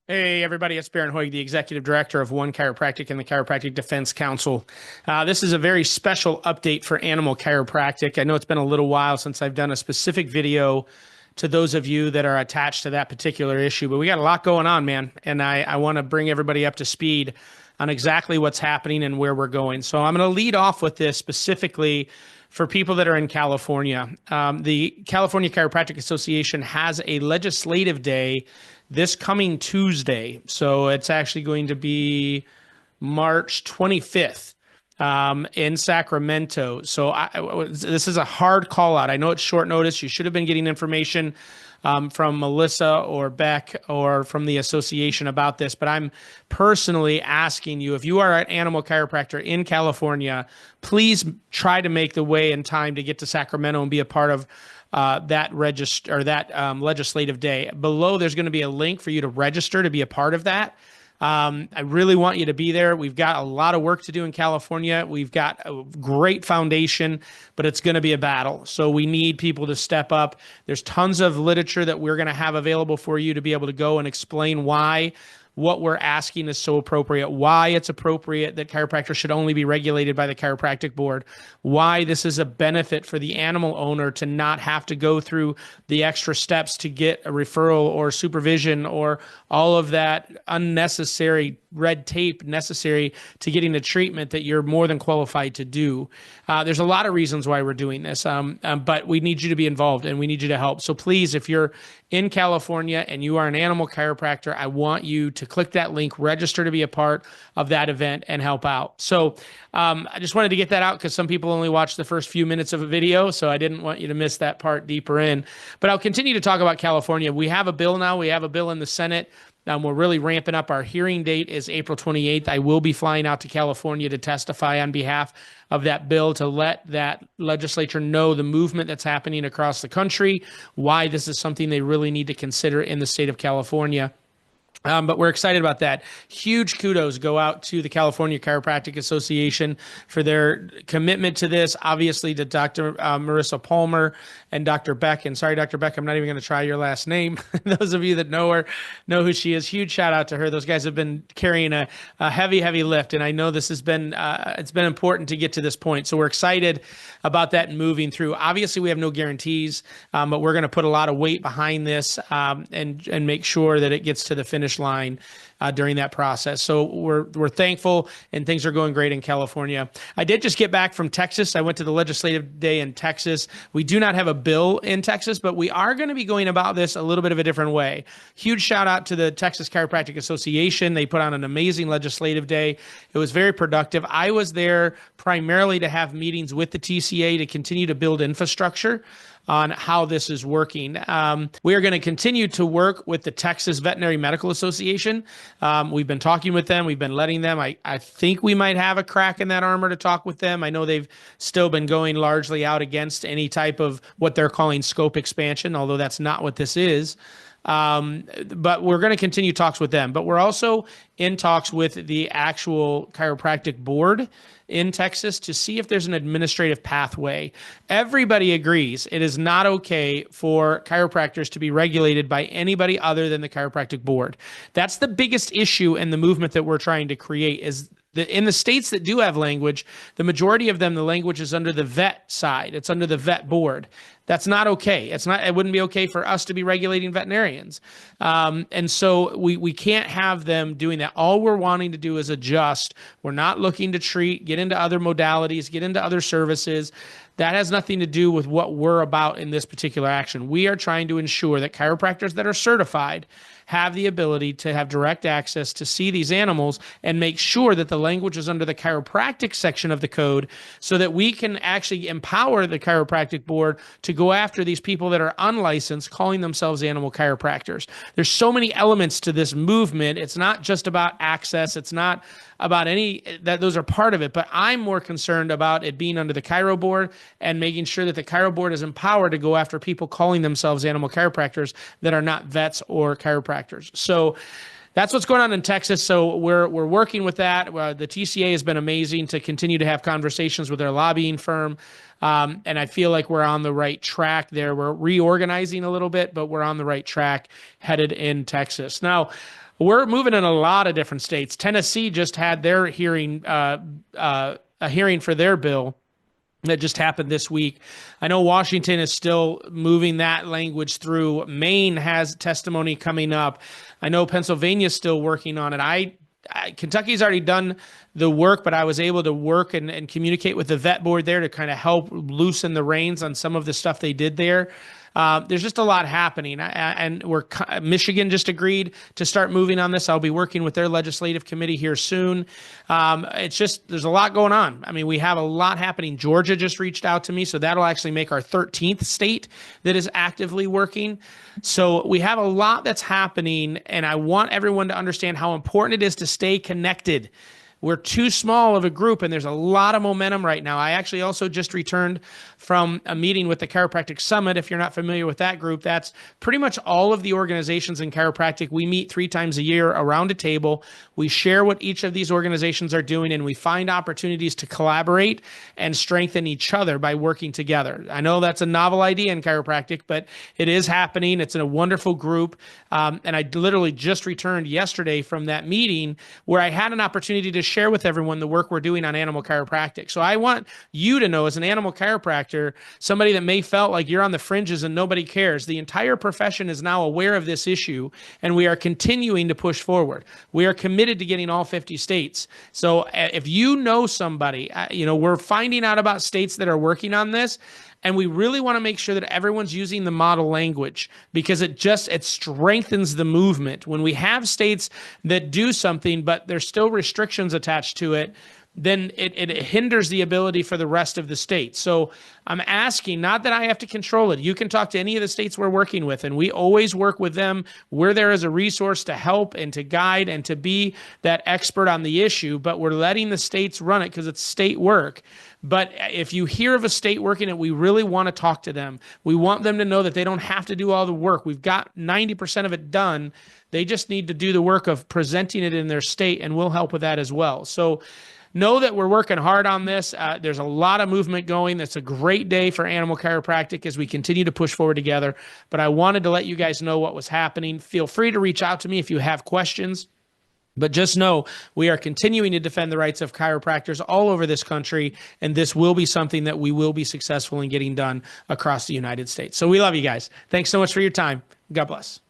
Hey, everybody, it's Baron Hoig, the Executive Director of OneChiropractic and the Chiropractic Defense Council. This is a very special update for animal chiropractic. I know it's been a little while since I've done a specific video to those of you that are attached to that particular issue, but we got a lot going on, man, and I want to bring everybody up to speed on exactly what's happening and where we're going. So I'm going to lead off with this specifically for people that are in California. The California Chiropractic Association has a legislative day this coming Tuesday. So it's actually going to be March 25th in Sacramento. So this is a hard call out. I know it's short notice. You should have been getting information from Melissa or Beck or from the association about this, but I'm personally asking you, if you are an animal chiropractor in California, please try to make the way in time to get to Sacramento and be a part of that legislative day. Below, there's going to be a link for you to register to be a part of that. I really want you to be there. We've got a lot of work to do in California. We've got a great foundation, but it's going to be a battle. So we need people to step up. There's tons of literature that we're going to have available for you to be able to go and explain why what we're asking is so appropriate, why it's appropriate that chiropractors should only be regulated by the chiropractic board, why this is a benefit for the animal owner to not have to go through the extra steps to get a referral or supervision or all of that unnecessary red tape necessary to getting the treatment that you're more than qualified to do. There's a lot of reasons why we're doing this, but we need you to be involved and we need you to help. So please, if you're in California and you are an animal chiropractor, I want you to click that link, register to be a part of that event and help out. So I just wanted to get that out because some people only watch the first few minutes of a video, so I didn't want you to miss that part deeper in. But I'll continue to talk about California. We have a bill now. We have a bill in the Senate. We're really ramping up. Our hearing date is April 28th. I will be flying out to California to testify on behalf of that bill to let that legislature know the movement that's happening across the country, why this is something they really need to consider in the state of California. But we're excited about that. Huge kudos go out to the California Chiropractic Association for their commitment to this. Obviously, to Dr. Marissa Palmer and Dr. Beck. And sorry, Dr. Beck, I'm not even going to try your last name. Those of you that know her know who she is. Huge shout out to her. Those guys have been carrying a heavy, heavy lift. And I know this has been it's been important to get to this point. So we're excited about that and moving through. Obviously, we have no guarantees, but we're going to put a lot of weight behind this and make sure that it gets to the finish line during that process. So we're thankful and things are going great in California. I did just get back from Texas. I went to the legislative day in Texas. We do not have a bill in Texas, but we are going to be going about this a little bit of a different way. Huge shout out to the Texas Chiropractic Association. They put on an amazing legislative day. It was very productive. I was there primarily to have meetings with the TCA to continue to build infrastructure on how this is working. We are going to continue to work with the Texas Veterinary Medical Association. We've been talking with them. We've been letting them. I think we might have a crack in that armor to talk with them. I know they've still been going largely out against any type of what they're calling scope expansion, although that's not what this is. But we're going to continue talks with them. But we're also in talks with the actual chiropractic board in Texas to see if there's an administrative pathway. Everybody agrees it is not okay for chiropractors to be regulated by anybody other than the chiropractic board. That's the biggest issue in the movement that we're trying to create is in the states that do have language, the majority of them, the language is under the vet side. It's under the vet board. That's not okay. It wouldn't be okay for us to be regulating veterinarians. And so we can't have them doing that. All we're wanting to do is adjust. We're not looking to treat, get into other modalities, get into other services. That has nothing to do with what we're about in this particular action. We are trying to ensure that chiropractors that are certified have the ability to have direct access to see these animals and make sure that the language is under the chiropractic section of the code so that we can actually empower the chiropractic board to go after these people that are unlicensed calling themselves animal chiropractors. There's so many elements to this movement. It's not just about access. It's not about any that those are part of it, but I'm more concerned about it being under the Chiro board and making sure that the Chiro board is empowered to go after people calling themselves animal chiropractors that are not vets or chiropractors. So that's what's going on in Texas. So we're working with that. The TCA has been amazing to continue to have conversations with their lobbying firm. And I feel like we're on the right track there. We're reorganizing a little bit, but we're on the right track headed in Texas. Now, we're moving in a lot of different states. Tennessee just had their hearing, a hearing for their bill that just happened this week. I know Washington is still moving that language through. Maine has testimony coming up. I know Pennsylvania is still working on it. Kentucky's already done the work, but I was able to work and communicate with the vet board there to kind of help loosen the reins on some of the stuff they did there. There's just a lot happening, and Michigan just agreed to start moving on this. I'll be working with their legislative committee here soon. It's just, there's a lot going on. I mean, we have a lot happening. Georgia just reached out to me, so that'll actually make our 13th state that is actively working. So we have a lot that's happening, and I want everyone to understand how important it is to stay connected. We're too small of a group, and there's a lot of momentum right now. I actually also just returned from a meeting with the Chiropractic Summit. If you're not familiar with that group, that's pretty much all of the organizations in chiropractic. We meet 3 times a year around a table. We share what each of these organizations are doing, and we find opportunities to collaborate and strengthen each other by working together. I know that's a novel idea in chiropractic, but it is happening. It's in a wonderful group. And I literally just returned yesterday from that meeting where I had an opportunity to share with everyone the work we're doing on animal chiropractic. So I want you to know, as an animal chiropractor, somebody that may felt like you're on the fringes and nobody cares, the entire profession is now aware of this issue, and we are continuing to push forward. We are committed to getting all 50 states. So if you know somebody, we're finding out about states that are working on this, and we really want to make sure that everyone's using the model language, because it strengthens the movement. When we have states that do something, but there's still restrictions attached to it, then it hinders the ability for the rest of the states. So I'm asking, not that I have to control it. You can talk to any of the states we're working with, and we always work with them. We're there as a resource to help and to guide and to be that expert on the issue, but we're letting the states run it because it's state work. But if you hear of a state working it, we really want to talk to them. We want them to know that they don't have to do all the work. We've got 90% of it done. They just need to do the work of presenting it in their state, and we'll help with that as well. So know that we're working hard on this. There's a lot of movement going. It's a great day for animal chiropractic as we continue to push forward together. But I wanted to let you guys know what was happening. Feel free to reach out to me if you have questions. But just know we are continuing to defend the rights of chiropractors all over this country, and this will be something that we will be successful in getting done across the United States. So we love you guys. Thanks so much for your time. God bless.